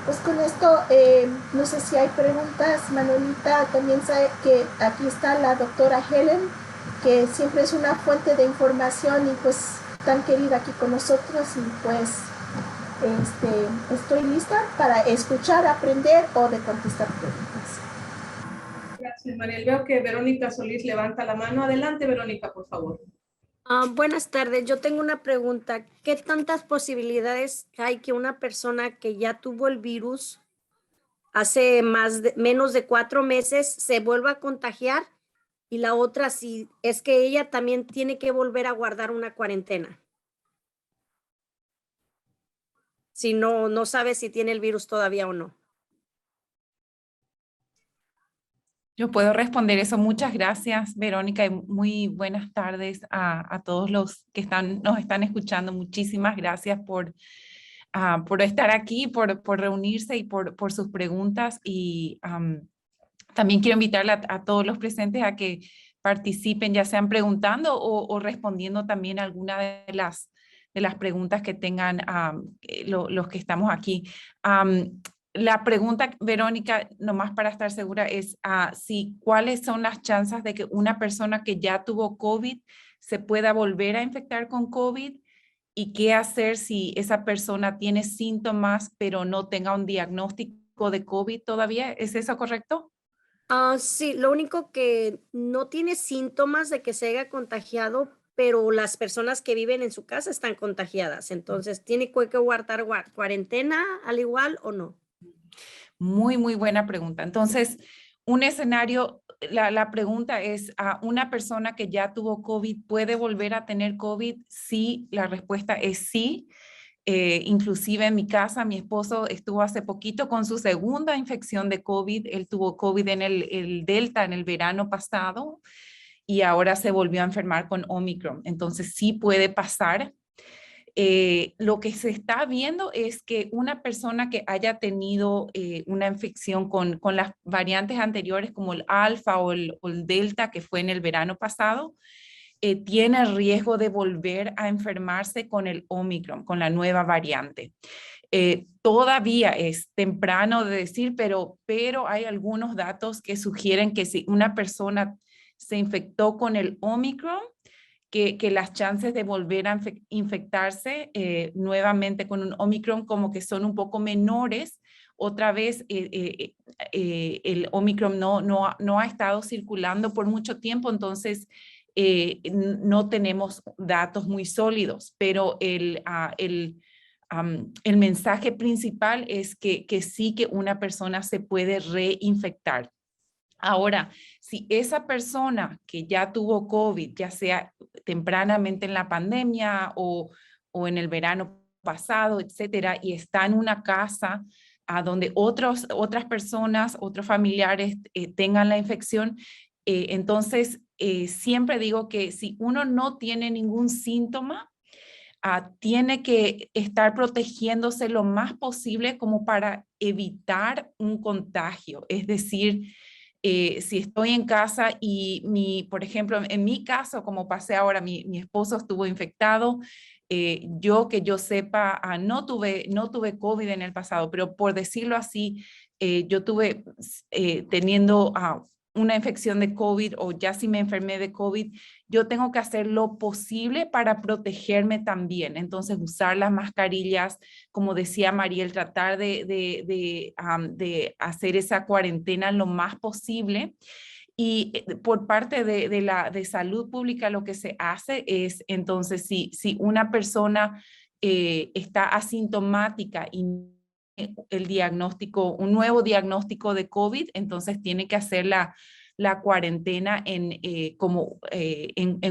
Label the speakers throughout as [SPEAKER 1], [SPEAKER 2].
[SPEAKER 1] Pues con esto, no sé si hay preguntas, Manolita. También sabe que aquí está la doctora Helen, que siempre es una fuente de información y pues tan querida aquí con nosotros. Y pues estoy lista para escuchar, aprender o de contestar preguntas.
[SPEAKER 2] Gracias, Mariel. Veo que Verónica Solís levanta la mano. Adelante, Verónica, por favor.
[SPEAKER 3] Buenas tardes, yo tengo una pregunta. ¿Qué tantas posibilidades hay que una persona que ya tuvo el virus hace menos de 4 meses se vuelva a contagiar? Y la otra, si es que ella también tiene que volver a guardar una cuarentena. Si no sabe si tiene el virus todavía o no.
[SPEAKER 4] Yo puedo responder eso. Muchas gracias, Verónica, y muy buenas tardes a todos los que nos están escuchando. Muchísimas gracias por estar aquí, por reunirse y por sus preguntas. Y también quiero invitarle a todos los presentes a que participen, ya sean preguntando o respondiendo también alguna de las preguntas que tengan los que estamos aquí. La pregunta, Verónica, nomás para estar segura, es si cuáles son las chances de que una persona que ya tuvo COVID se pueda volver a infectar con COVID y qué hacer si esa persona tiene síntomas pero no tenga un diagnóstico de COVID todavía. ¿Es eso correcto?
[SPEAKER 3] Sí, lo único que no tiene síntomas de que se haya contagiado, pero las personas que viven en su casa están contagiadas. Entonces, ¿tiene que guardar cuarentena al igual o no?
[SPEAKER 4] Muy, muy buena pregunta. Entonces, un escenario, la pregunta es, ¿a una persona que ya tuvo COVID puede volver a tener COVID? Sí, la respuesta es sí. Inclusive en mi casa, mi esposo estuvo hace poquito con su segunda infección de COVID. Él tuvo COVID en el Delta en el verano pasado y ahora se volvió a enfermar con Omicron. Entonces sí puede pasar. Lo que se está viendo es que una persona que haya tenido una infección con las variantes anteriores como el alfa o el delta que fue en el verano pasado, tiene riesgo de volver a enfermarse con el Omicron, con la nueva variante. Todavía es temprano de decir, pero hay algunos datos que sugieren que si una persona se infectó con el Omicron, que las chances de volver a infectarse nuevamente con un Omicron como que son un poco menores. Otra vez, el Omicron no ha estado circulando por mucho tiempo, entonces no tenemos datos muy sólidos, pero el mensaje principal es que sí que una persona se puede reinfectar. Ahora, si esa persona que ya tuvo COVID, ya sea tempranamente en la pandemia o en el verano pasado, etcétera, y está en una casa a donde otras personas, otros familiares tengan la infección, entonces siempre digo que si uno no tiene ningún síntoma, tiene que estar protegiéndose lo más posible como para evitar un contagio. Es decir, si estoy en casa y por ejemplo, en mi caso, como pasé ahora, mi esposo estuvo infectado, yo que yo sepa, no tuve COVID en el pasado, pero por decirlo así, yo tuve teniendo una infección de COVID o ya si me enfermé de COVID, yo tengo que hacer lo posible para protegerme también. Entonces, usar las mascarillas, como decía Mariel, tratar de hacer esa cuarentena lo más posible. Y por parte de salud pública, lo que se hace es, entonces, si una persona está asintomática y el diagnóstico, un nuevo diagnóstico de COVID, entonces tiene que hacer la cuarentena en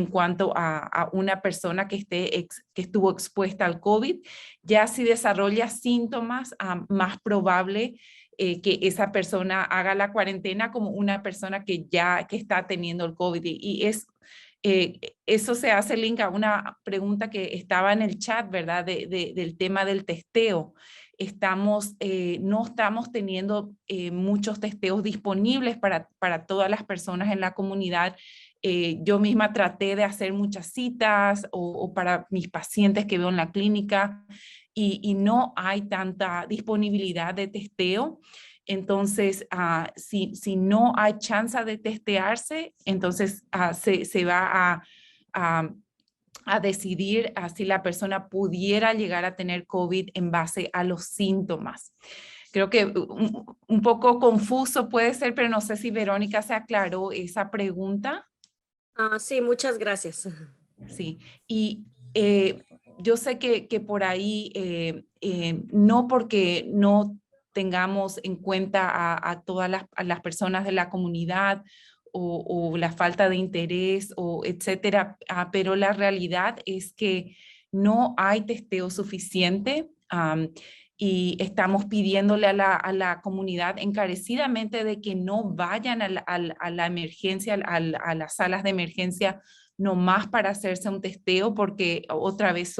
[SPEAKER 4] cuanto a una persona que estuvo expuesta al COVID. Ya si desarrolla síntomas, más probable que esa persona haga la cuarentena como una persona que está teniendo el COVID. Eso se hace link a una pregunta que estaba en el chat, ¿verdad? Del tema del testeo. No estamos teniendo muchos testeos disponibles para todas las personas en la comunidad. Yo misma traté de hacer muchas citas o para mis pacientes que veo en la clínica y no hay tanta disponibilidad de testeo. Entonces, si no hay chance de testearse, entonces se va a decidir si la persona pudiera llegar a tener COVID en base a los síntomas. Creo que un poco confuso puede ser, pero no sé si Verónica se aclaró esa pregunta.
[SPEAKER 3] Sí, muchas gracias.
[SPEAKER 4] Sí, y yo sé que por ahí, no porque no tengamos en cuenta a todas a las personas de la comunidad o la falta de interés o etcétera, pero la realidad es que no hay testeo suficiente. Y estamos pidiéndole a la comunidad encarecidamente de que no vayan a la emergencia, a las salas de emergencia, no más para hacerse un testeo, porque otra vez se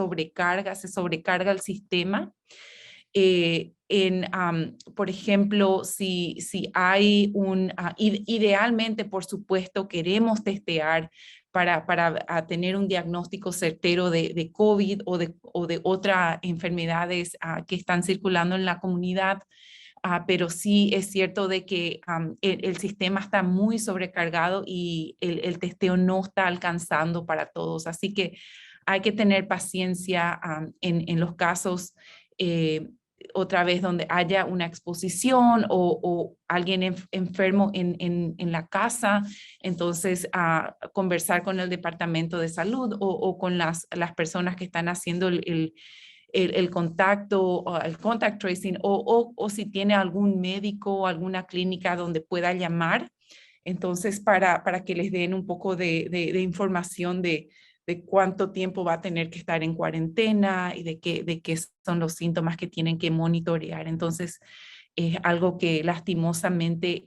[SPEAKER 4] sobrecarga el sistema. Por ejemplo, si hay idealmente, por supuesto, queremos testear para tener un diagnóstico certero de COVID o de otras enfermedades que están circulando en la comunidad. Pero sí es cierto de que el sistema está muy sobrecargado y el testeo no está alcanzando para todos. Así que hay que tener paciencia en los casos, otra vez, donde haya una exposición o alguien enfermo en la casa. Entonces, conversar con el departamento de salud o con las personas que están haciendo el contacto, el contact tracing, o si tiene algún médico o alguna clínica donde pueda llamar, entonces para que les den un poco de información de cuánto tiempo va a tener que estar en cuarentena y de qué son los síntomas que tienen que monitorear. Entonces, es algo que lastimosamente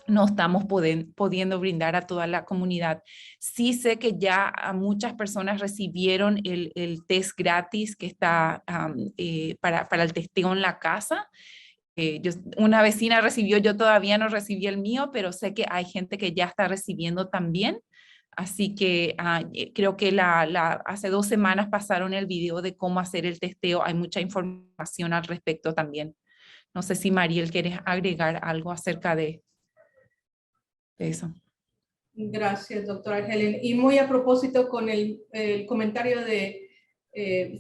[SPEAKER 4] no estamos pudiendo brindar a toda la comunidad. Sí sé que ya muchas personas recibieron el test gratis que está para el testeo en la casa. Una vecina recibió, yo todavía no recibí el mío, pero sé que hay gente que ya está recibiendo también. Así que creo que hace 2 semanas pasaron el video de cómo hacer el testeo. Hay mucha información al respecto también. No sé si Mariel quieres agregar algo acerca de eso.
[SPEAKER 2] Gracias, doctora Helen. Y muy a propósito con el comentario de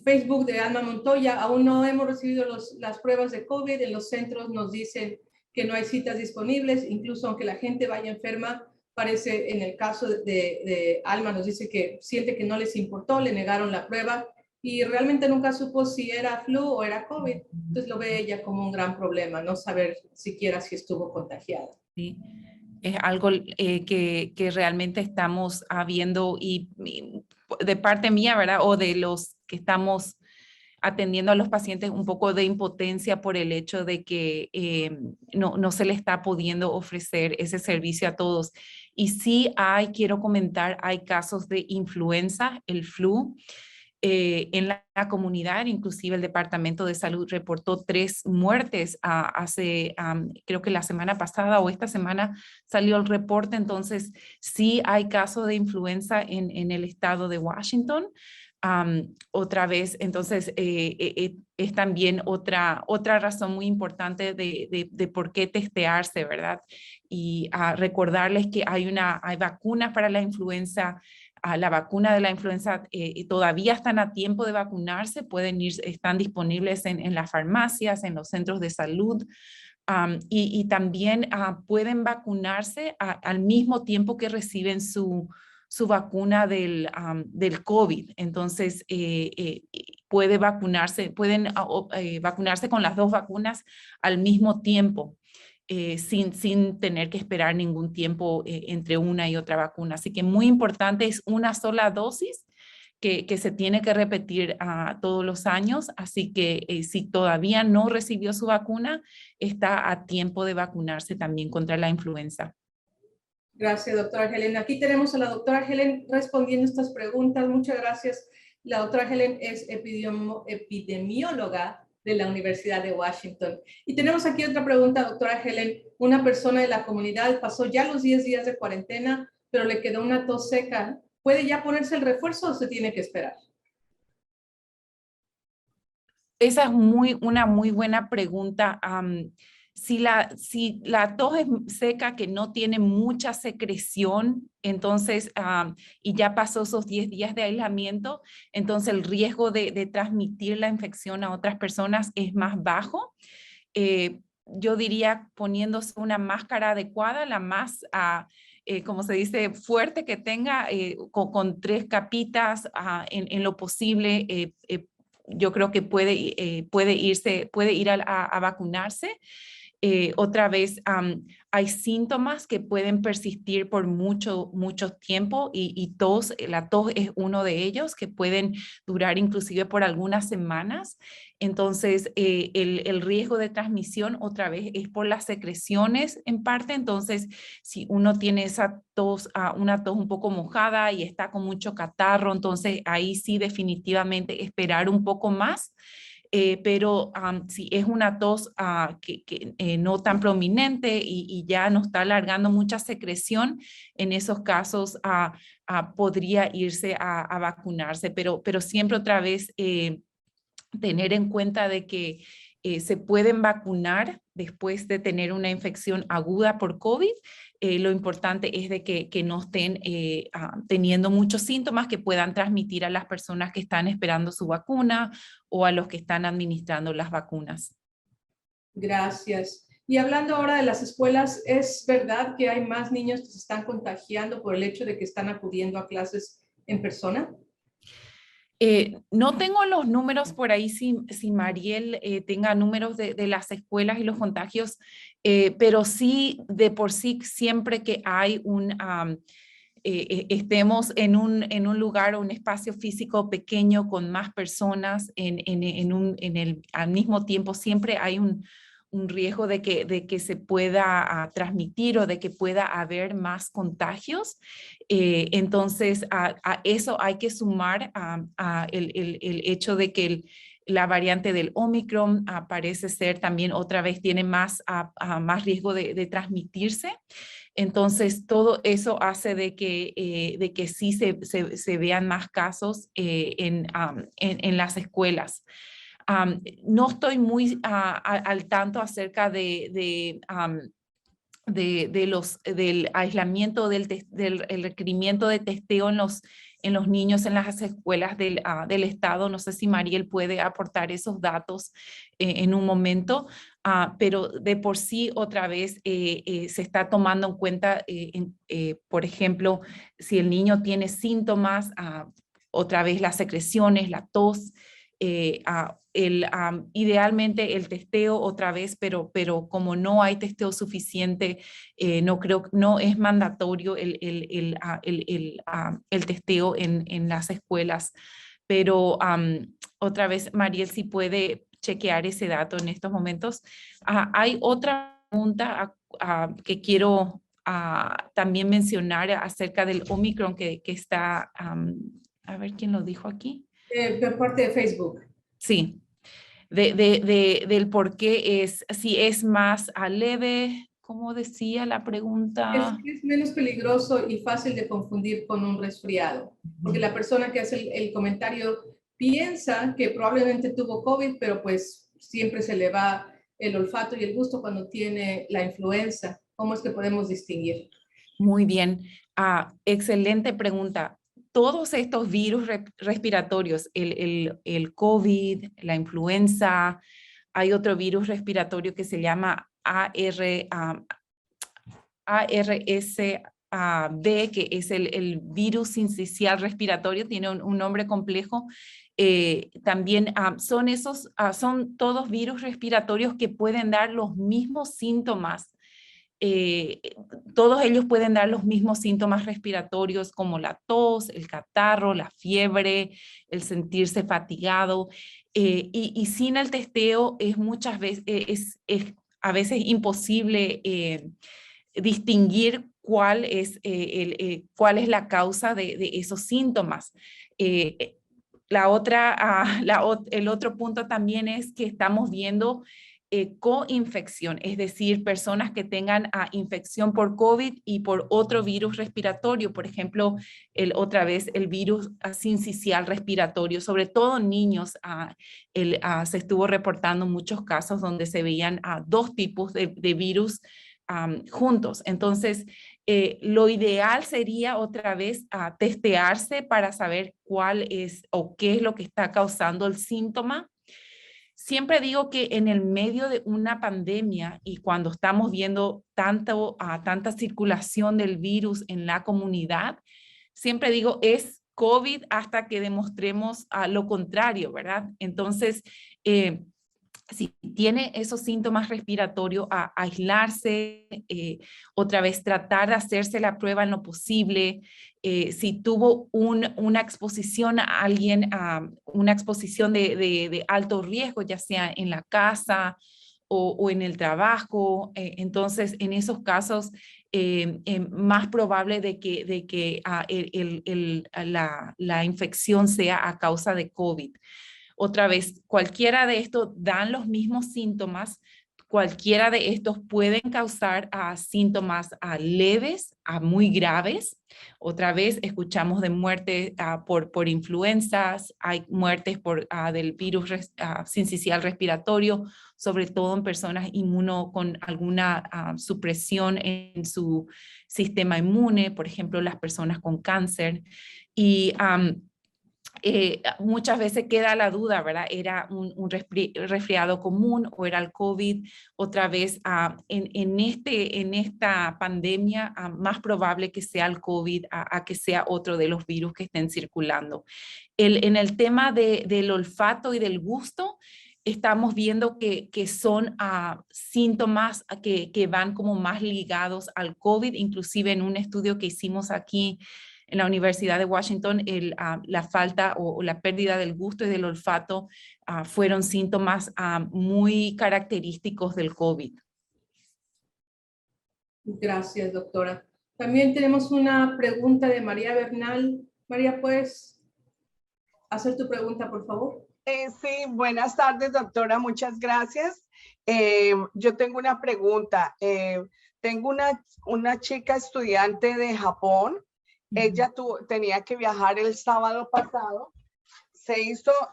[SPEAKER 2] Facebook de Alma Montoya, aún no hemos recibido las pruebas de COVID. En los centros nos dicen que no hay citas disponibles, incluso aunque la gente vaya enferma. Parece, en el caso de Alma, nos dice que siente que no les importó, le negaron la prueba y realmente nunca supo si era flu o era COVID. Entonces lo ve ella como un gran problema, no saber siquiera si estuvo contagiada.
[SPEAKER 4] Sí. Es algo que realmente estamos viendo y de parte mía, ¿verdad? O de los que estamos atendiendo a los pacientes, un poco de impotencia por el hecho de que no se le está pudiendo ofrecer ese servicio a todos. Y sí quiero comentar, hay casos de influenza, el flu, en la comunidad. Inclusive el Departamento de Salud reportó 3 muertes creo que la semana pasada o esta semana salió el reporte. Entonces sí hay casos de influenza en el estado de Washington. Otra vez, entonces es también otra razón muy importante de por qué testearse, ¿verdad? Y recordarles que hay vacunas para la influenza. La vacuna de la influenza todavía están a tiempo de vacunarse, están disponibles en las farmacias, en los centros de salud. Y también pueden vacunarse al mismo tiempo que reciben su vacuna del COVID. Entonces, pueden vacunarse con las 2 vacunas al mismo tiempo, sin tener que esperar ningún tiempo entre una y otra vacuna. Así que muy importante, es una sola dosis que se tiene que repetir todos los años. Así que si todavía no recibió su vacuna, está a tiempo de vacunarse también contra la influenza.
[SPEAKER 2] Gracias, doctora Helen. Aquí tenemos a la doctora Helen respondiendo estas preguntas. Muchas gracias. La doctora Helen es epidemióloga de la Universidad de Washington. Y tenemos aquí otra pregunta, doctora Helen. Una persona de la comunidad pasó ya los 10 días de cuarentena, pero le quedó una tos seca, ¿puede ya ponerse el refuerzo o se tiene que esperar?
[SPEAKER 4] Esa es una muy buena pregunta. Si la tos es seca, que no tiene mucha secreción, entonces, y ya pasó esos 10 días de aislamiento, entonces el riesgo de transmitir la infección a otras personas es más bajo. Yo diría poniéndose una máscara adecuada, la más, como se dice, fuerte que tenga, con 3 capitas en lo posible. Yo creo que puede ir a vacunarse. Otra vez, hay síntomas que pueden persistir por mucho tiempo y la tos es uno de ellos que pueden durar inclusive por algunas semanas. Entonces, el riesgo de transmisión otra vez es por las secreciones en parte. Entonces, si uno tiene esa tos, una tos un poco mojada y está con mucho catarro, entonces ahí sí definitivamente esperar un poco más. Pero si es una tos que no tan prominente y ya no está alargando mucha secreción, en esos casos podría irse a vacunarse, pero siempre otra vez tener en cuenta de que se pueden vacunar después de tener una infección aguda por COVID. Lo importante es de que no estén teniendo muchos síntomas que puedan transmitir a las personas que están esperando su vacuna o a los que están administrando las vacunas.
[SPEAKER 2] Gracias. Y hablando ahora de las escuelas, ¿es verdad que hay más niños que se están contagiando por el hecho de que están acudiendo a clases en persona?
[SPEAKER 4] No tengo los números por ahí, si Mariel tenga números de las escuelas y los contagios, pero sí, de por sí, siempre que hay estemos en un lugar o un espacio físico pequeño con más personas al mismo tiempo, siempre hay un riesgo de que se pueda transmitir o de que pueda haber más contagios. Entonces, a eso hay que sumar el hecho de que la variante del Omicron parece ser también otra vez tiene más riesgo de transmitirse. Entonces, todo eso hace de que sí se vean más casos en las escuelas. No estoy muy al tanto acerca del aislamiento, del requerimiento de testeo en los niños en las escuelas del estado. No sé si Mariel puede aportar esos datos en un momento, pero de por sí otra vez se está tomando en cuenta, por ejemplo, si el niño tiene síntomas, otra vez las secreciones, la tos, idealmente el testeo otra vez, pero como no hay testeo suficiente, no es mandatorio el testeo en las escuelas. Pero otra vez, Mariel, si puede chequear ese dato en estos momentos. Hay otra pregunta que quiero también mencionar acerca del Omicron que está, a ver quién lo dijo aquí.
[SPEAKER 2] De parte de Facebook.
[SPEAKER 4] Sí, del por qué si es más leve, como decía la pregunta.
[SPEAKER 2] Es menos peligroso y fácil de confundir con un resfriado, porque la persona que hace el comentario piensa que probablemente tuvo COVID, pero pues siempre se le va el olfato y el gusto cuando tiene la influenza. ¿Cómo es que podemos distinguir?
[SPEAKER 4] Muy bien, excelente pregunta. Todos estos virus respiratorios, el COVID, la influenza, hay otro virus respiratorio que se llama ARSV, que es el virus sincicial respiratorio, tiene un nombre complejo. También son todos virus respiratorios que pueden dar los mismos síntomas. Todos ellos pueden dar los mismos síntomas respiratorios como la tos, el catarro, la fiebre, el sentirse fatigado. Y sin el testeo muchas veces es a veces imposible distinguir cuál es la causa de esos síntomas. El otro punto también es que estamos viendo coinfección, es decir, personas que tengan infección por COVID y por otro virus respiratorio, por ejemplo, otra vez el virus sincicial respiratorio, sobre todo en niños. Se estuvo reportando muchos casos donde se veían dos tipos de virus juntos. Entonces, lo ideal sería otra vez testearse para saber cuál es o qué es lo que está causando el síntoma. Siempre digo que en el medio de una pandemia y cuando estamos viendo tanta circulación del virus en la comunidad, siempre digo es COVID hasta que demostremos lo contrario, ¿verdad? Entonces, si tiene esos síntomas respiratorios, a aislarse, otra vez tratar de hacerse la prueba en lo posible. Si tuvo una exposición a alguien, una exposición de alto riesgo, ya sea en la casa o en el trabajo, entonces en esos casos más probable de que la infección sea a causa de COVID. Otra vez, cualquiera de estos dan los mismos síntomas, cualquiera de estos pueden causar síntomas leves a muy graves. Otra vez, escuchamos de muerte por influencias, hay muertes del virus sincicial respiratorio, sobre todo en personas con alguna supresión en su sistema inmune, por ejemplo, las personas con cáncer. Y muchas veces queda la duda, ¿verdad? ¿Era un resfriado común o era el COVID? Otra vez, en esta pandemia, más probable que sea el COVID a que sea otro de los virus que estén circulando. En el tema del olfato y del gusto, estamos viendo que son síntomas que van como más ligados al COVID, inclusive en un estudio que hicimos aquí en la Universidad de Washington, la falta o la pérdida del gusto y del olfato fueron síntomas muy característicos del COVID.
[SPEAKER 2] Gracias, doctora. También tenemos una pregunta de María Bernal. María, ¿puedes hacer tu pregunta, por favor?
[SPEAKER 5] Sí, buenas tardes, doctora. Muchas gracias. Yo tengo una pregunta. Tengo una chica estudiante de Japón. Ella tenía que viajar el sábado pasado.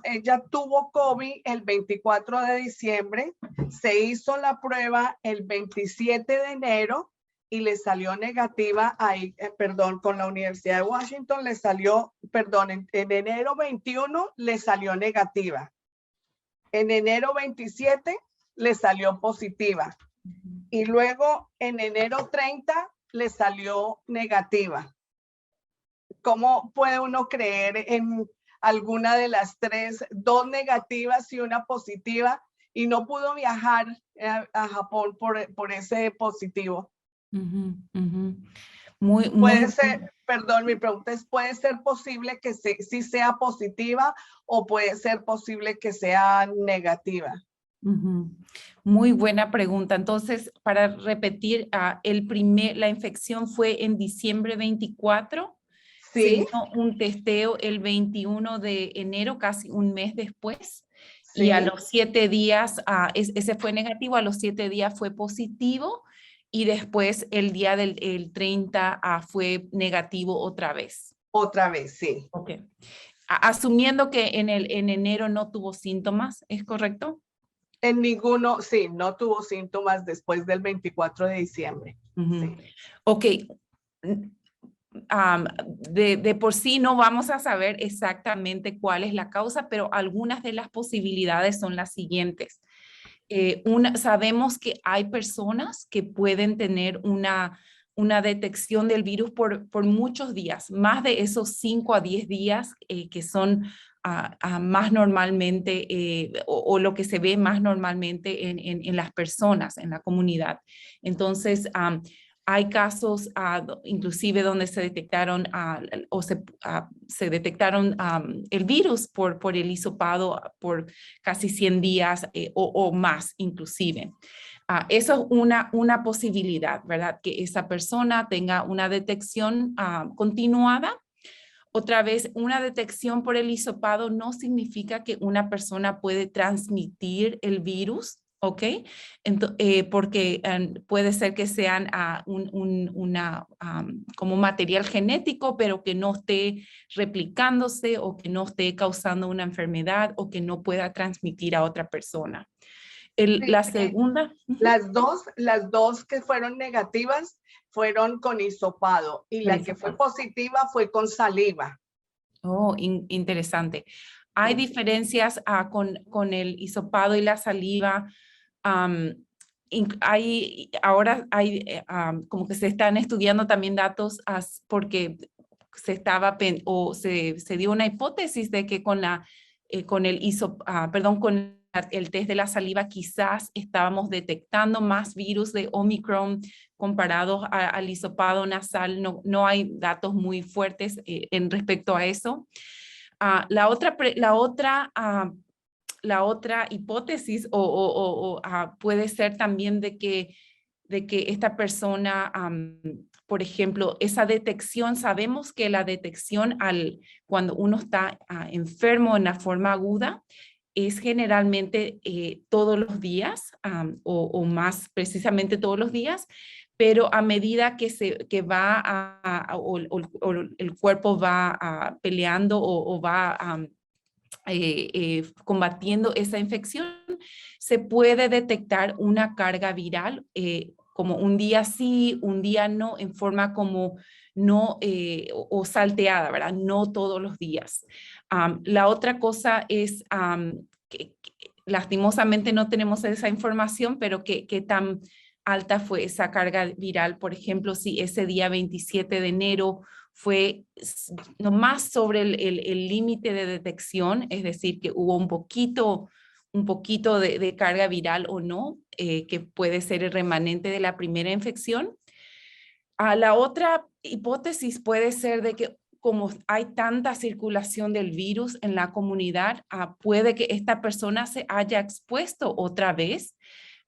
[SPEAKER 5] Ella tuvo COVID el 24 de diciembre. Se hizo la prueba el 27 de enero y le salió negativa con la Universidad de Washington le salió, en enero 21 le salió negativa. En enero 27 le salió positiva. Y luego en enero 30 le salió negativa. ¿Cómo puede uno creer en alguna de las dos negativas y una positiva, y no pudo viajar a Japón por ese positivo? Puede ser, mi pregunta es, ¿puede ser posible que sí sea positiva o puede ser posible que sea negativa?
[SPEAKER 4] Muy buena pregunta. Entonces, para repetir, la infección fue en diciembre 24. Sí. Se hizo un testeo el 21 de enero, casi un mes después. Sí. Y a los 7 días, ese fue negativo, a los 7 días fue positivo. Y después el día del 30 fue negativo otra vez.
[SPEAKER 5] Otra vez, sí.
[SPEAKER 4] Ok. Asumiendo que en enero no tuvo síntomas, ¿es correcto?
[SPEAKER 5] En ninguno, sí, no tuvo síntomas después del 24 de diciembre. Sí.
[SPEAKER 4] Ok. De por sí no vamos a saber exactamente cuál es la causa, pero algunas de las posibilidades son las siguientes. Sabemos que hay personas que pueden tener una detección del virus por muchos días, más de esos 5 a 10 días que son más normalmente o lo que se ve más normalmente en las personas, en la comunidad. Entonces, hay casos inclusive donde se detectaron se detectaron el virus por el hisopado por casi 100 días o más inclusive. Eso es una posibilidad, ¿verdad? Que esa persona tenga una detección continuada. Otra vez, una detección por el hisopado no significa que una persona puede transmitir el virus ¿ok? Porque puede ser que sean como material genético, pero que no esté replicándose o que no esté causando una enfermedad o que no pueda transmitir a otra persona.
[SPEAKER 5] Sí,
[SPEAKER 4] La segunda.
[SPEAKER 5] las dos que fueron negativas fueron con hisopado y la que fue positiva fue con saliva.
[SPEAKER 4] Oh, interesante. Hay diferencias con el hisopado y la saliva. Ahora hay como que se están estudiando también datos porque se dio una hipótesis de que con el test de la saliva quizás estábamos detectando más virus de Omicron comparados al hisopado nasal. No hay datos muy fuertes en respecto a eso. La otra hipótesis puede ser también de que esta persona, por ejemplo, esa detección, sabemos que la detección cuando uno está enfermo en la forma aguda es generalmente todos los días o más precisamente todos los días, pero a medida que el cuerpo va peleando o va combatiendo esa infección, se puede detectar una carga viral como un día sí, un día no, en forma como no o salteada, ¿verdad? No todos los días. La otra cosa es que lastimosamente no tenemos esa información, pero qué tan alta fue esa carga viral. Por ejemplo, si ese día 27 de enero fue nomás sobre el límite de detección, es decir, que hubo un poquito de carga viral o no, que puede ser el remanente de la primera infección. La otra hipótesis puede ser de que como hay tanta circulación del virus en la comunidad, puede que esta persona se haya expuesto otra vez,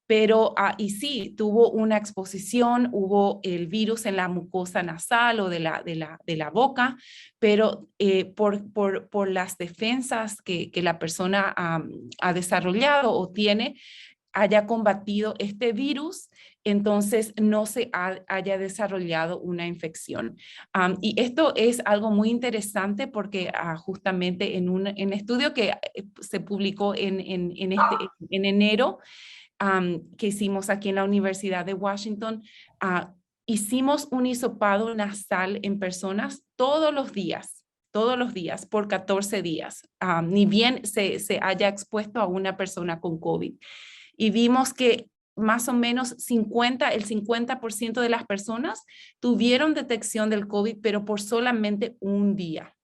[SPEAKER 4] pero y sí, tuvo una exposición, hubo el virus en la mucosa nasal o de la boca, pero por las defensas que la persona ha desarrollado o tiene, haya combatido este virus, entonces no se haya desarrollado una infección. Y esto es algo muy interesante porque justamente en un estudio que se publicó en enero, que hicimos aquí en la Universidad de Washington, hicimos un hisopado nasal en personas todos los días por 14 días, ni bien se haya expuesto a una persona con COVID. Y vimos que más o menos el 50% de las personas tuvieron detección del COVID, pero por solamente un día.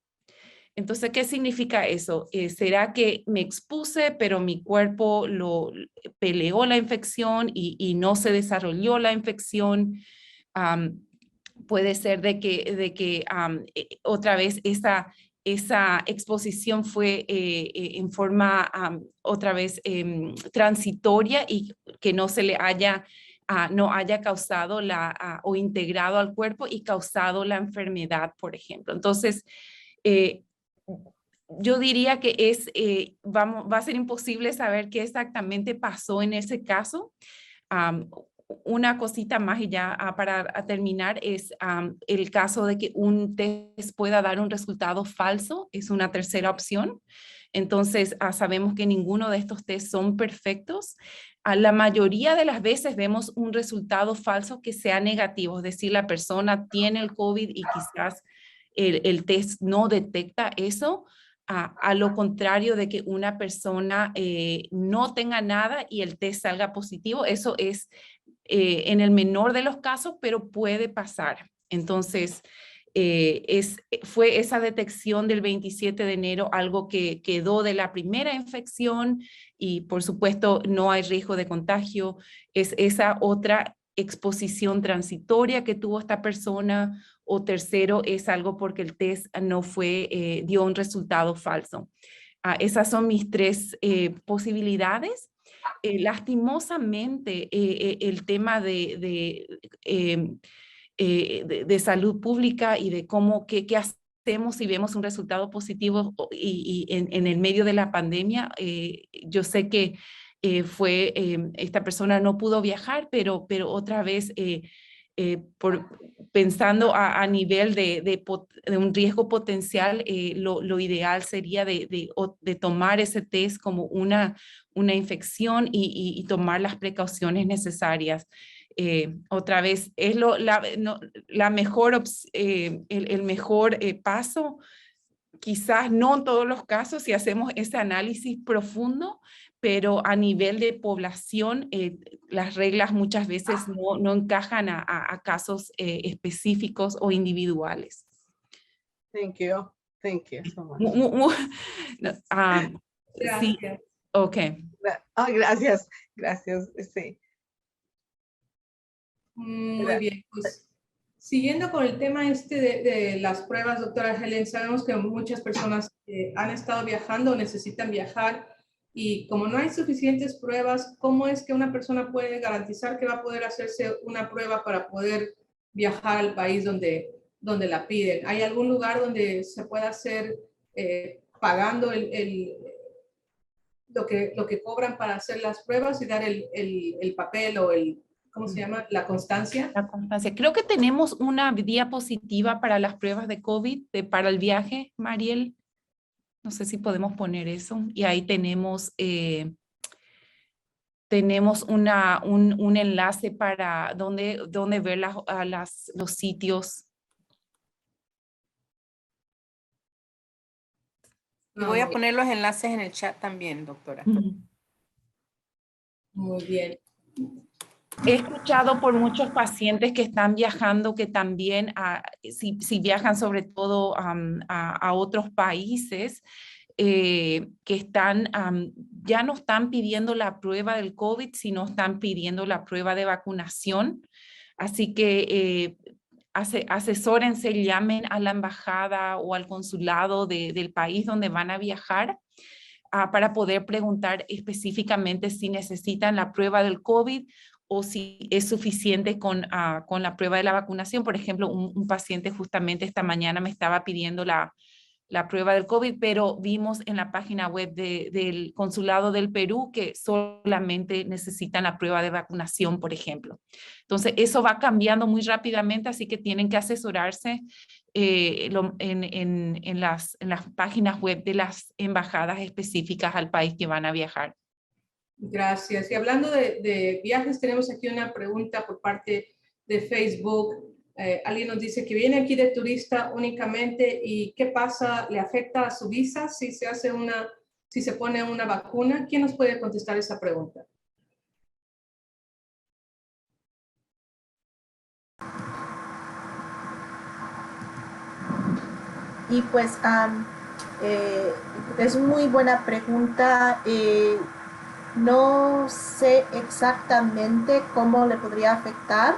[SPEAKER 4] Entonces, ¿qué significa eso? ¿Será que me expuse, pero mi cuerpo peleó la infección y no se desarrolló la infección? Puede ser de que otra vez esa exposición fue en forma otra vez transitoria y que no se le no haya causado o integrado al cuerpo y causado la enfermedad, por ejemplo. Entonces, yo diría que va a ser imposible saber qué exactamente pasó en ese caso. Una cosita más y ya para terminar es el caso de que un test pueda dar un resultado falso, es una tercera opción. Entonces, sabemos que ninguno de estos tests son perfectos. La mayoría de las veces vemos un resultado falso que sea negativo, es decir, la persona tiene el COVID y quizás el test no detecta eso. A lo contrario de que una persona no tenga nada y el test salga positivo, eso es en el menor de los casos, pero puede pasar. Entonces, fue esa detección del 27 de enero algo que quedó de la primera infección y por supuesto no hay riesgo de contagio. Es esa otra exposición transitoria que tuvo esta persona, o tercero es algo porque el test no dio un resultado falso. Esas son mis tres posibilidades. Lastimosamente, el tema de salud pública y de qué hacemos si vemos un resultado positivo y en el medio de la pandemia, yo sé que esta persona no pudo viajar, pero otra vez pensando a nivel de un riesgo potencial, lo ideal sería de tomar ese test como una infección y tomar las precauciones necesarias. Otra vez, es la mejor el mejor paso. Quizás no en todos los casos si hacemos ese análisis profundo, pero a nivel de población, las reglas muchas veces no encajan a casos específicos o individuales.
[SPEAKER 5] Thank you. Thank you so much.
[SPEAKER 4] No, sí,
[SPEAKER 2] Gracias.
[SPEAKER 4] ok.
[SPEAKER 5] Gracias. Gracias. Sí.
[SPEAKER 2] Muy bien, pues siguiendo con el tema de las pruebas, doctora Helen, sabemos que muchas personas han estado viajando o necesitan viajar y como no hay suficientes pruebas, ¿cómo es que una persona puede garantizar que va a poder hacerse una prueba para poder viajar al país donde la piden? ¿Hay algún lugar donde se pueda hacer pagando lo que cobran para hacer las pruebas y dar el papel o ¿cómo se llama? La constancia.
[SPEAKER 4] La constancia. Creo que tenemos una diapositiva para las pruebas de COVID, para el viaje, Mariel. No sé si podemos poner eso. Y ahí tenemos un enlace para donde ver los sitios.
[SPEAKER 6] Y voy a poner los enlaces en el chat también, doctora.
[SPEAKER 2] Muy bien.
[SPEAKER 4] He escuchado por muchos pacientes que están viajando, que también, si viajan sobre todo a otros países, que ya no están pidiendo la prueba del COVID, sino están pidiendo la prueba de vacunación. Así que asesórense, llamen a la embajada o al consulado del país donde van a viajar para poder preguntar específicamente si necesitan la prueba del COVID o si es suficiente con la prueba de la vacunación. Por ejemplo, un paciente justamente esta mañana me estaba pidiendo la prueba del COVID, pero vimos en la página web del Consulado del Perú que solamente necesitan la prueba de vacunación, por ejemplo. Entonces, eso va cambiando muy rápidamente, así que tienen que asesorarse en las páginas web de las embajadas específicas al país que van a viajar.
[SPEAKER 2] Gracias. Y hablando de viajes, tenemos aquí una pregunta por parte de Facebook. Alguien nos dice que viene aquí de turista únicamente y ¿qué pasa? ¿Le afecta a su visa si se pone una vacuna? ¿Quién nos puede contestar esa pregunta?
[SPEAKER 1] Y pues es muy buena pregunta. No sé exactamente cómo le podría afectar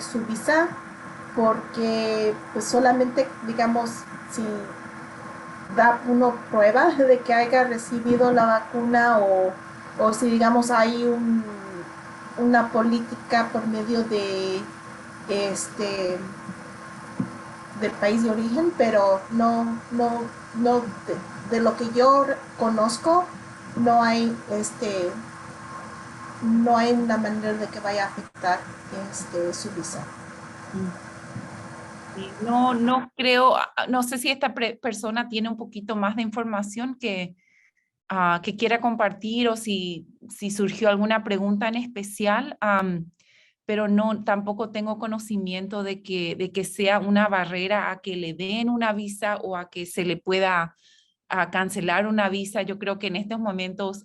[SPEAKER 1] su visa, porque pues solamente, digamos, si da uno prueba de que haya recibido la vacuna o si, digamos, hay una política por medio del país de origen, pero no de lo que yo conozco, no hay una manera de que vaya a afectar su visa.
[SPEAKER 4] No creo, no sé si esta persona tiene un poquito más de información que quiera compartir o si surgió alguna pregunta en especial, pero tampoco tengo conocimiento de que sea una barrera a que le den una visa o a que se le pueda cancelar una visa. Yo creo que en estos momentos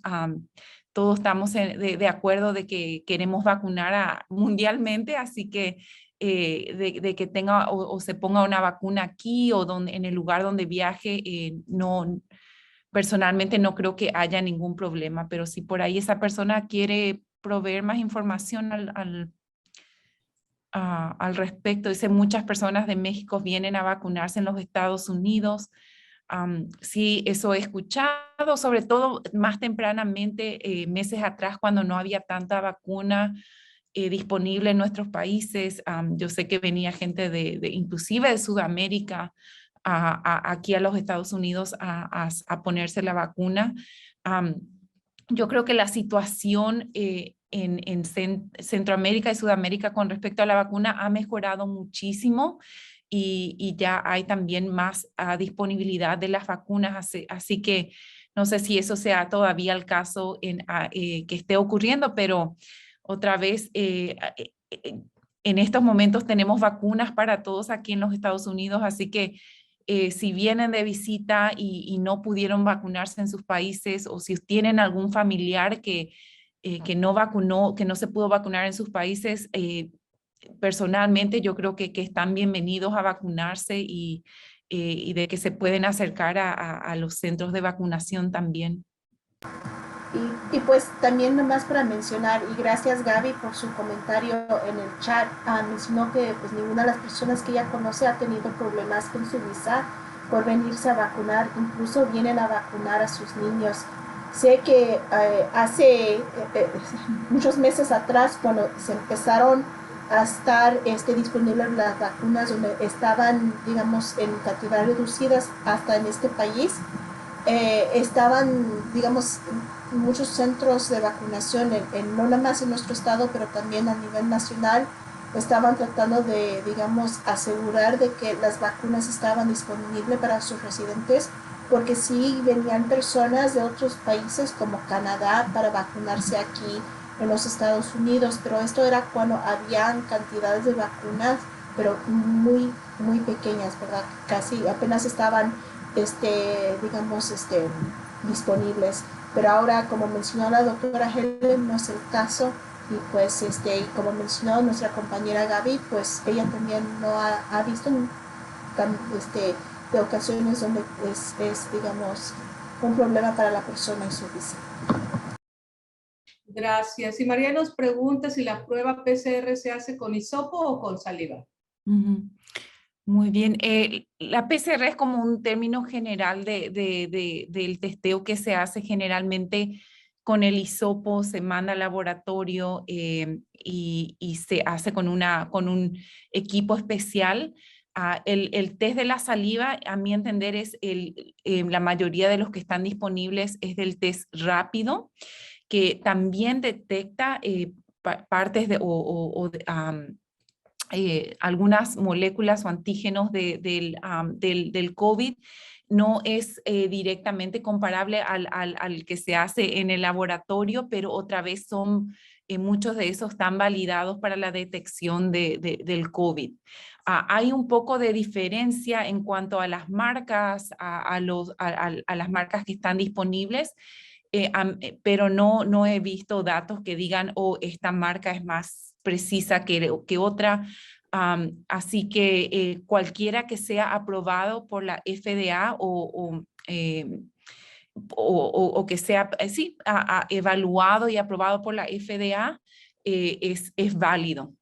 [SPEAKER 4] todos estamos de acuerdo de que queremos vacunar mundialmente, así que de que tenga o se ponga una vacuna aquí o en el lugar donde viaje, personalmente no creo que haya ningún problema, pero si por ahí esa persona quiere proveer más información al respecto, dice muchas personas de México vienen a vacunarse en los Estados Unidos. Sí, eso he escuchado, sobre todo más tempranamente, meses atrás, cuando no había tanta vacuna disponible en nuestros países. Yo sé que venía gente inclusive de Sudamérica aquí a los Estados Unidos a ponerse la vacuna. yo creo que la situación en Centroamérica y Sudamérica con respecto a la vacuna ha mejorado muchísimo y ya hay también más disponibilidad de las vacunas, así que no sé si eso sea todavía el caso que esté ocurriendo, pero otra vez en estos momentos tenemos vacunas para todos aquí en los Estados Unidos, así que si vienen de visita y no pudieron vacunarse en sus países o si tienen algún familiar que no vacunó, que no se pudo vacunar en sus países, personalmente yo creo que están bienvenidos a vacunarse y de que se pueden acercar a los centros de vacunación también.
[SPEAKER 1] Y pues también nomás para mencionar, y gracias Gaby por su comentario en el chat, mencionó que pues ninguna de las personas que ella conoce ha tenido problemas con su visa por venirse a vacunar, incluso vienen a vacunar a sus niños. Sé que hace muchos meses atrás, cuando se empezaron a estar disponibles las vacunas donde estaban, digamos, en cantidades reducidas hasta en este país, estaban, digamos, muchos centros de vacunación, no nada más en nuestro estado, pero también a nivel nacional, estaban tratando de, digamos, asegurar de que las vacunas estaban disponibles para sus residentes, porque sí venían personas de otros países como Canadá para vacunarse aquí en los Estados Unidos, pero esto era cuando habían cantidades de vacunas, pero muy, muy pequeñas, ¿verdad? Casi apenas estaban digamos, disponibles. Pero ahora, como mencionó la doctora Helen, no es el caso. Y pues, y como mencionó nuestra compañera Gaby, pues ella también no ha visto de ocasiones donde es, digamos, un problema para la persona y su visa.
[SPEAKER 2] Gracias. Y María nos pregunta si la prueba PCR se hace con hisopo o con saliva.
[SPEAKER 4] Muy bien. La PCR es como un término general del testeo que se hace generalmente con el hisopo, se manda al laboratorio y se hace con un equipo especial. El test de la saliva, a mi entender, la mayoría de los que están disponibles es del test rápido, que también detecta partes algunas moléculas o antígenos del COVID. No es directamente comparable al que se hace en el laboratorio, pero otra vez muchos de esos están validados para la detección del COVID. Hay un poco de diferencia en cuanto a las marcas, a las marcas que están disponibles, pero no he visto datos que digan, esta marca es más precisa que otra. Así que cualquiera que sea aprobado por la FDA o que sea evaluado y aprobado por la FDA es válido.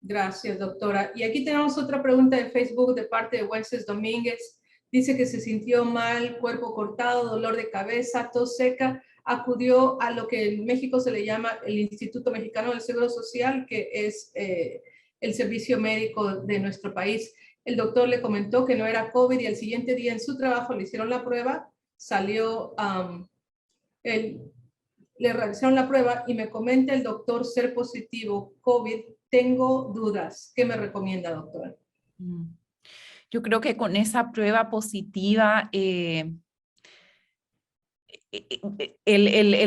[SPEAKER 2] Gracias, doctora. Y aquí tenemos otra pregunta de Facebook de parte de Wences Domínguez. Dice que se sintió mal, cuerpo cortado, dolor de cabeza, tos seca. Acudió a lo que en México se le llama el Instituto Mexicano del Seguro Social, que es el servicio médico de nuestro país. El doctor le comentó que no era COVID y el siguiente día en su trabajo le hicieron la prueba, le realizaron la prueba y me comenta el doctor ser positivo COVID. Tengo dudas. ¿Qué me recomienda, doctora?
[SPEAKER 4] Yo creo que con esa prueba positiva, el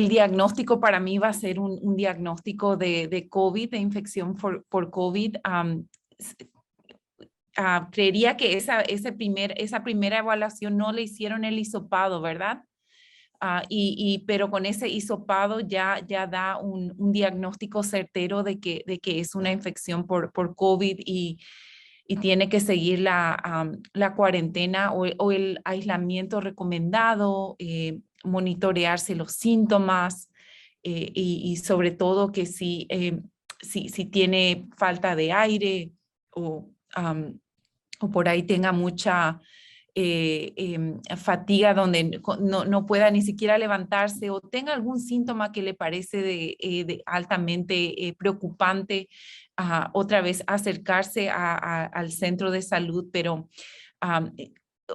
[SPEAKER 4] diagnóstico para mí va a ser un diagnóstico de COVID, de infección por COVID. Creería que esa primera evaluación no le hicieron el hisopado, ¿verdad? Pero con ese hisopado ya da un diagnóstico certero de que es una infección por COVID y tiene que seguir la cuarentena o el aislamiento recomendado, monitorearse los síntomas y sobre todo que si tiene falta de aire o por ahí tenga mucha fatiga donde no pueda ni siquiera levantarse o tenga algún síntoma que le parece de altamente preocupante, otra vez acercarse al centro de salud, pero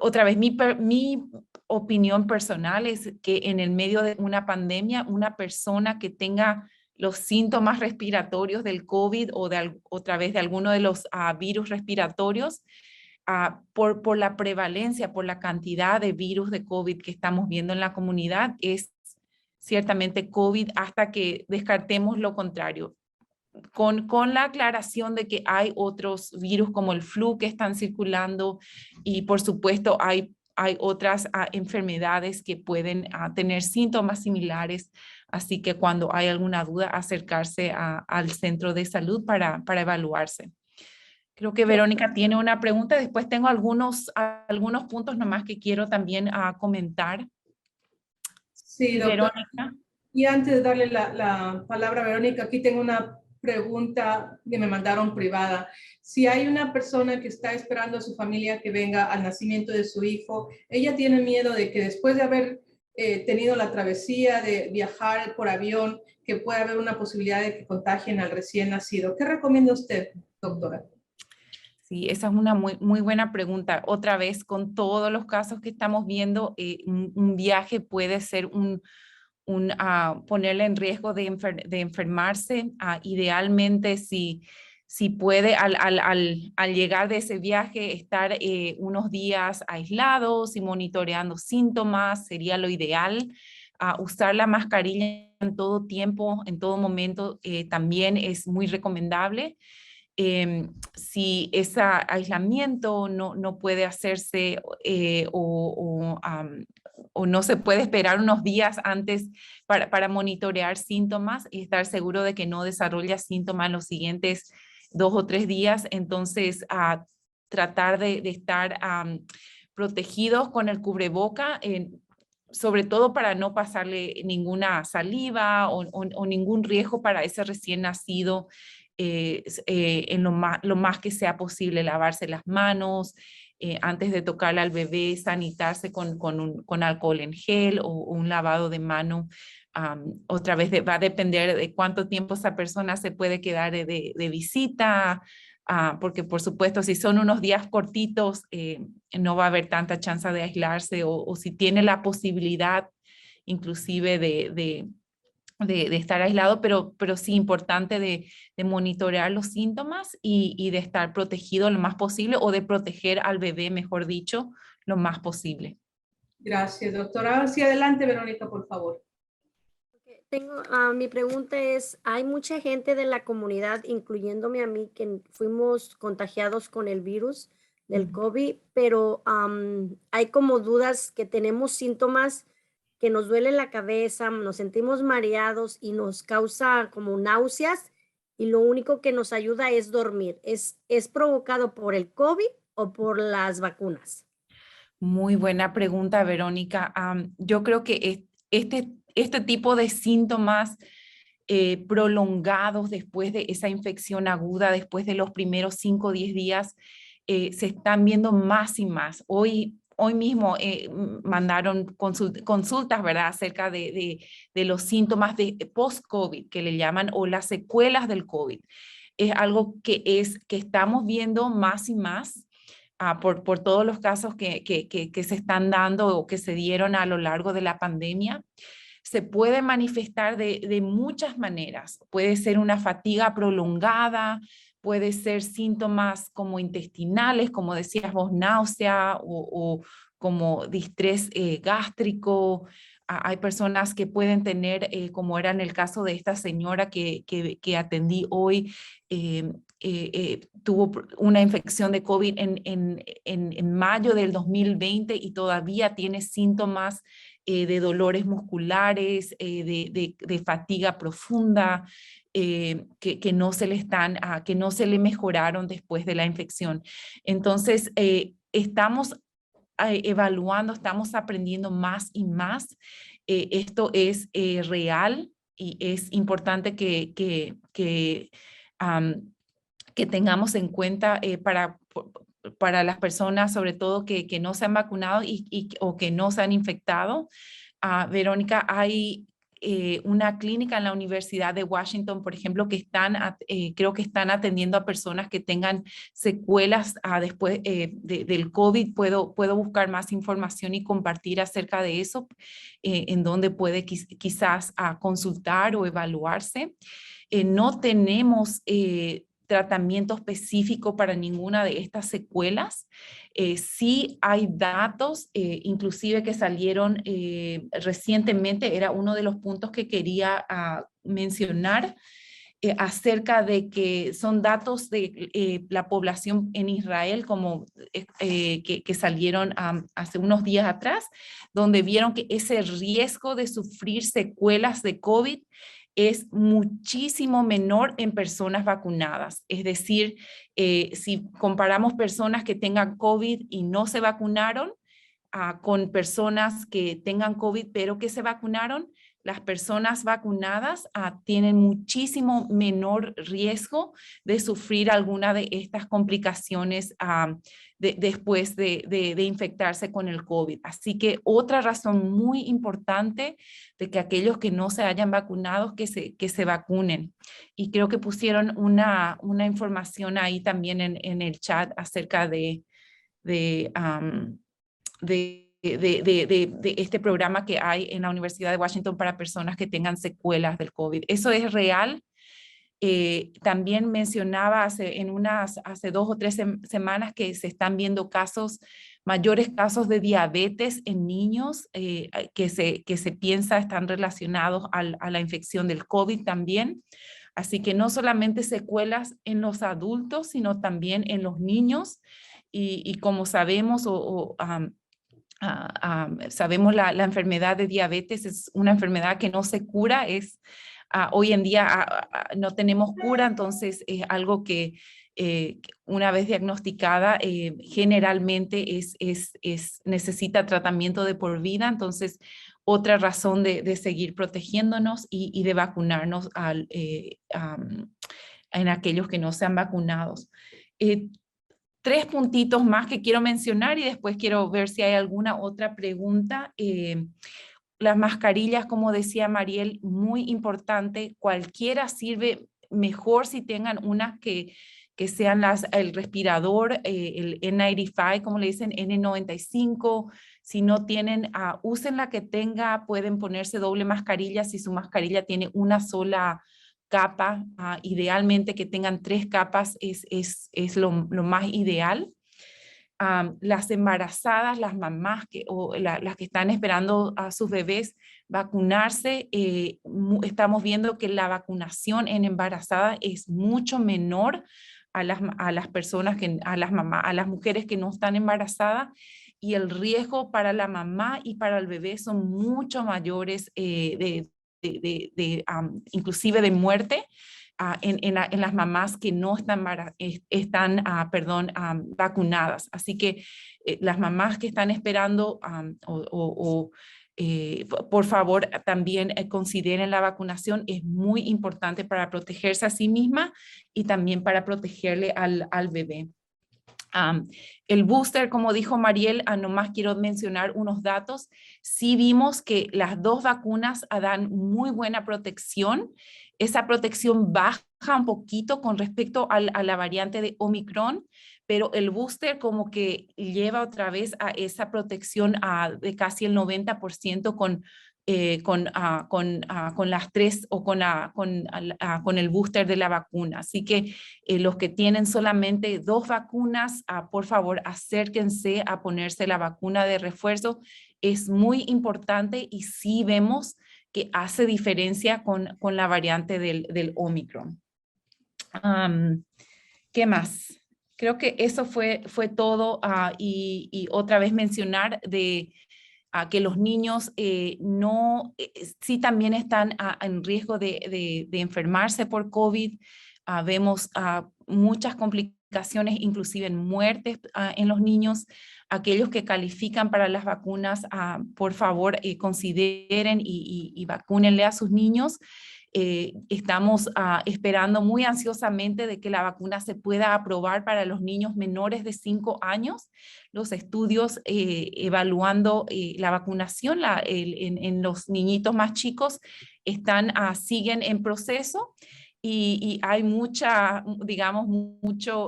[SPEAKER 4] otra vez, mi opinión personal es que en el medio de una pandemia, una persona que tenga los síntomas respiratorios del COVID o otra vez de alguno de los virus respiratorios, por la prevalencia, por la cantidad de virus de COVID que estamos viendo en la comunidad, es ciertamente COVID hasta que descartemos lo contrario. Con la aclaración de que hay otros virus como el flu que están circulando y por supuesto hay otras enfermedades que pueden tener síntomas similares. Así que cuando hay alguna duda, acercarse al centro de salud para evaluarse. Creo que Verónica tiene una pregunta. Después tengo algunos puntos nomás que quiero también comentar.
[SPEAKER 2] Sí, doctora.
[SPEAKER 4] Verónica.
[SPEAKER 2] Y antes de darle la palabra a Verónica, aquí tengo una pregunta que me mandaron privada. Si hay una persona que está esperando a su familia que venga al nacimiento de su hijo, ella tiene miedo de que después de haber tenido la travesía de viajar por avión, que pueda haber una posibilidad de que contagien al recién nacido. ¿Qué recomienda usted, doctora?
[SPEAKER 4] Sí, esa es una muy buena pregunta. Otra vez, con todos los casos que estamos viendo, un viaje puede ser ponerle en riesgo de enfermarse. Idealmente, si puede al llegar de ese viaje estar unos días aislados y monitoreando síntomas, sería lo ideal. Usar la mascarilla en todo tiempo, en todo momento, también es muy recomendable. Si ese aislamiento no puede hacerse o no se puede esperar unos días antes para monitorear síntomas y estar seguro de que no desarrolla síntomas en los siguientes 2 o 3 días, entonces tratar de estar protegidos con el cubreboca, sobre todo para no pasarle ninguna saliva o ningún riesgo para ese recién nacido. En lo más que sea posible, lavarse las manos antes de tocarle al bebé, sanitarse con alcohol en gel o un lavado de mano. Otra vez va a depender de cuánto tiempo esa persona se puede quedar de visita, porque por supuesto si son unos días cortitos no va a haber tanta chance de aislarse o si tiene la posibilidad inclusive de estar aislado, pero sí importante de monitorear los síntomas y de estar protegido lo más posible o de proteger al bebé, mejor dicho, lo más posible.
[SPEAKER 2] Gracias, doctora. Hacia adelante, Verónica, por favor.
[SPEAKER 3] Mi pregunta es, hay mucha gente de la comunidad, incluyéndome a mí, que fuimos contagiados con el virus del COVID, pero hay como dudas que tenemos síntomas que nos duele la cabeza, nos sentimos mareados y nos causa como náuseas y lo único que nos ayuda es dormir. ¿Es provocado por el COVID o por las vacunas?
[SPEAKER 4] Muy buena pregunta, Verónica. Yo creo que este tipo de síntomas prolongados después de esa infección aguda, después de los primeros 5 o 10 días, se están viendo más y más. Hoy mismo mandaron consultas, ¿verdad?, acerca de los síntomas de post-COVID, que le llaman, o las secuelas del COVID. Es algo que estamos viendo más y más por todos los casos que se están dando o que se dieron a lo largo de la pandemia. Se puede manifestar de muchas maneras. Puede ser una fatiga prolongada, puede ser síntomas como intestinales, como decías vos, náusea o como distrés gástrico. Hay personas que pueden tener, como era en el caso de esta señora que atendí hoy, tuvo una infección de COVID en mayo del 2020 y todavía tiene síntomas de dolores musculares, de fatiga profunda, que no se le mejoraron después de la infección. Entonces, estamos evaluando, estamos aprendiendo más y más. Esto es real y es importante que tengamos en cuenta para las personas, sobre todo que no se han vacunado o que no se han infectado. Verónica, hay una clínica en la Universidad de Washington, por ejemplo, que creo que están atendiendo a personas que tengan secuelas después del COVID. Puedo buscar más información y compartir acerca de eso, en donde puede quizás consultar o evaluarse. No tenemos tratamiento específico para ninguna de estas secuelas. Sí hay datos, inclusive que salieron recientemente, era uno de los puntos que quería mencionar, acerca de que son datos de la población en Israel que salieron hace unos días atrás, donde vieron que ese riesgo de sufrir secuelas de COVID es muchísimo menor en personas vacunadas. Es decir, si comparamos personas que tengan COVID y no se vacunaron con personas que tengan COVID pero que se vacunaron, las personas vacunadas tienen muchísimo menor riesgo de sufrir alguna de estas complicaciones después de infectarse con el COVID. Así que otra razón muy importante de que aquellos que no se hayan vacunado, que se vacunen. Y creo que pusieron una información ahí también en el chat acerca de este programa que hay en la Universidad de Washington para personas que tengan secuelas del COVID. Eso es real. También mencionaba hace 2 o 3 semanas que se están viendo mayores casos de diabetes en niños que se piensa están relacionados a la infección del COVID también. Así que no solamente secuelas en los adultos, sino también en los niños. Y como sabemos, sabemos la enfermedad de diabetes es una enfermedad que no se cura, hoy en día no tenemos cura, entonces es algo que una vez diagnosticada generalmente necesita tratamiento de por vida. Entonces otra razón de seguir protegiéndonos y de vacunarnos en aquellos que no sean vacunados. 3 puntitos más que quiero mencionar y después quiero ver si hay alguna otra pregunta. Las mascarillas, como decía Mariel, muy importante. Cualquiera sirve, mejor si tengan unas que sean el respirador, el N95, como le dicen, N95. Si no tienen, usen la que tenga, pueden ponerse doble mascarilla si su mascarilla tiene una sola capa. Idealmente que tengan 3 capas es lo más ideal. Las embarazadas, las mamás las que están esperando a sus bebés vacunarse, estamos viendo que la vacunación en embarazada es mucho menor a las personas, a las mujeres que no están embarazadas, y el riesgo para la mamá y para el bebé son mucho mayores, inclusive de muerte, en las mamás que no están vacunadas. Así que las mamás que están esperando, por favor, también consideren la vacunación. Es muy importante para protegerse a sí misma y también para protegerle al bebé. El booster, como dijo Mariel, nomás quiero mencionar unos datos. Sí vimos que las 2 vacunas dan muy buena protección. Esa protección baja un poquito con respecto a la variante de Omicron, pero el booster como que lleva otra vez a esa protección de casi el 90% con las 3 o con el booster de la vacuna. Así que los que tienen solamente 2 vacunas, por favor acérquense a ponerse la vacuna de refuerzo. Es muy importante y sí vemos que hace diferencia con la variante del Omicron. ¿Qué más? Creo que eso fue todo, y otra vez mencionar que los niños sí también están en riesgo de enfermarse por COVID. Vemos muchas complicaciones, inclusive en muertes en los niños. Aquellos que califican para las vacunas, por favor, consideren y vacúnenle a sus niños. Estamos esperando muy ansiosamente de que la vacuna se pueda aprobar para los niños menores de 5 años. Los estudios evaluando la vacunación en los niñitos más chicos siguen en proceso. Y hay mucho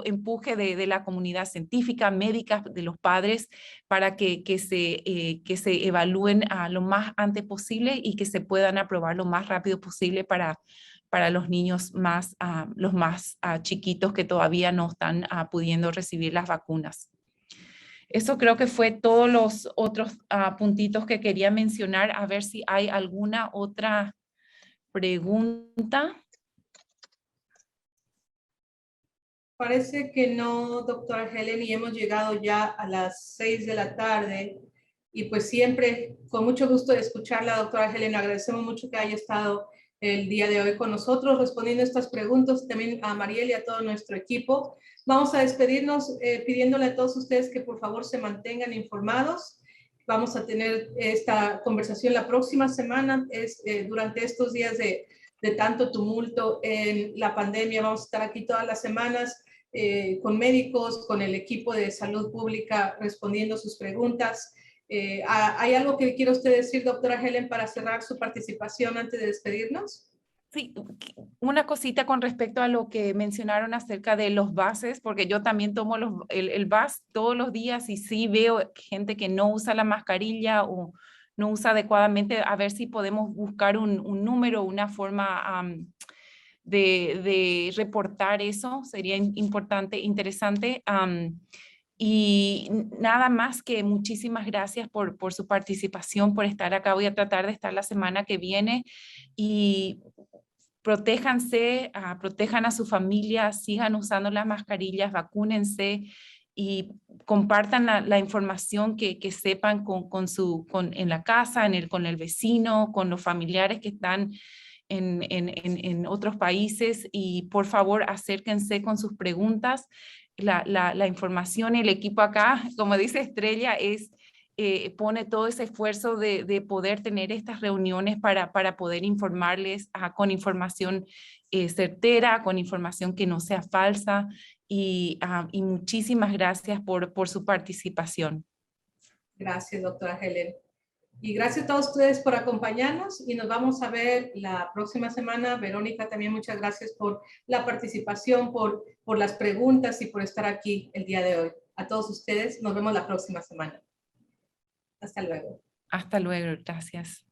[SPEAKER 4] empuje de la comunidad científica, médica, de los padres, para que se evalúen lo más antes posible y que se puedan aprobar lo más rápido posible para los niños los más chiquitos que todavía no están pudiendo recibir las vacunas. Eso creo que fue todos los otros puntitos que quería mencionar. A ver si hay alguna otra pregunta.
[SPEAKER 2] Parece que no, doctora Helen, y hemos llegado ya a las 6 de la tarde. Y pues siempre, con mucho gusto de escucharla, doctora Helen, agradecemos mucho que haya estado el día de hoy con nosotros respondiendo estas preguntas, también a Mariel y a todo nuestro equipo. Vamos a despedirnos pidiéndole a todos ustedes que por favor se mantengan informados. Vamos a tener esta conversación la próxima semana, durante estos días de tanto tumulto en la pandemia. Vamos a estar aquí todas las semanas con médicos, con el equipo de salud pública respondiendo sus preguntas. ¿Hay algo que quiera usted decir, doctora Helen, para cerrar su participación antes de despedirnos?
[SPEAKER 4] Sí, una cosita con respecto a lo que mencionaron acerca de los buses, porque yo también tomo el bus todos los días y sí veo gente que no usa la mascarilla o no usa adecuadamente. A ver si podemos buscar un número, una forma de reportar eso. Sería importante, interesante. Y nada más, que muchísimas gracias por su participación, por estar acá. Voy a tratar de estar la semana que viene y protéjanse, protejan a su familia, sigan usando las mascarillas, vacúnense y compartan la información que sepan en la casa, con el vecino, con los familiares que están en otros países, y por favor acérquense con sus preguntas. La información, el equipo acá, como dice Estrella, pone todo ese esfuerzo de poder tener estas reuniones para poder informarles con información certera, con información que no sea falsa, y muchísimas gracias por su participación.
[SPEAKER 2] Gracias, doctora Helen. Y gracias a todos ustedes por acompañarnos y nos vamos a ver la próxima semana. Verónica, también muchas gracias por la participación, por las preguntas y por estar aquí el día de hoy. A todos ustedes, nos vemos la próxima semana. Hasta luego.
[SPEAKER 4] Hasta luego, gracias.